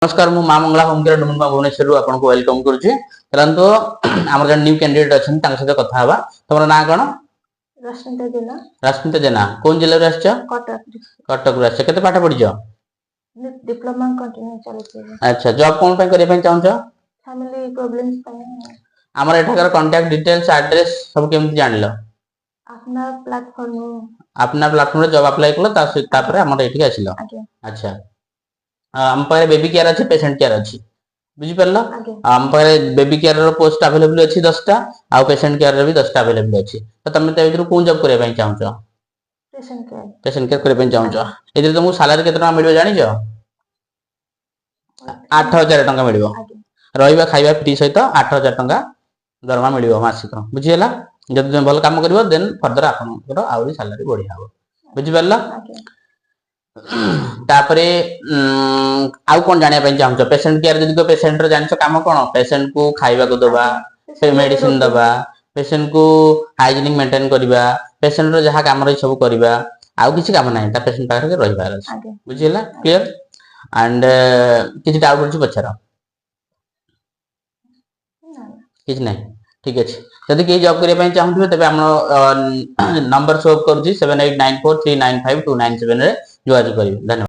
नमस्कार मु मां मंगला होम केयर डुमन भुवनेश्वर आपको वेलकम करुच्ची तो आम जन न्यू कैंडिडेट अच्छा सहित कथा हवा तुम ना कौन रश्मिता जेना कौन जिले कटक केते पाठ पढ़ी डिप्लोमा कंटिन्यू चलछि। अच्छा जॉब कौन पे करे चाहू फैमिली प्रॉब्लम्स आमर एठाकर कांटेक्ट डिटेल्स एड्रेस सब केमति जानलो अपना प्लेटफॉर्म रे जॉब अप्लाई कलो तापर हमर एठी आसिलो। अच्छा आम पारे बेबी केयर अच्छे पेशेंट केयर अच्छी बुझी पारलो आम पारे बेबी केयर रो पोस्ट अवेलेबल अछि 10टा आ पेशेंट केयर रो भी 10टा अवेलेबल अछि तो तमे त एथि कोन जॉब करे पई चाहू पेशेंट केयर करे पई चाहू एथि तुमको सैलरी केतना मिलबो जानि छ 8000 टका मिलबो रहिबा खाइबा फ्री सहित 8000 टका दरमा मिलबो मासिक बुझियला जब तुम भल काम करबो देन फर्दर आपन आउरी सैलरी बढ़ी हाबो बुझी पारलो। तापरे आउ कोन जानिया पई चाहू पेशेंट केयर जदी को पेशेंट रो जानिछ काम कोन पेशेंट को खाइबा को दबा से मेडिसिन दबा पेशेंट को हाइजीनिक मेंटेन करबा पेशेंट रो जहा काम रे सब करबा आउ किछि काम नाही ता पेशेंट पाखरे के रहिबार अछि बुझियला क्लियर एंड किछि डाउट अछि पछरा किछि नाही ठीक अछि जदि के जॉब करे पई चाहू तबे हम नंबर शो करू छी 7894395297 रे जोगाजोग करिवे। धन्यवाद।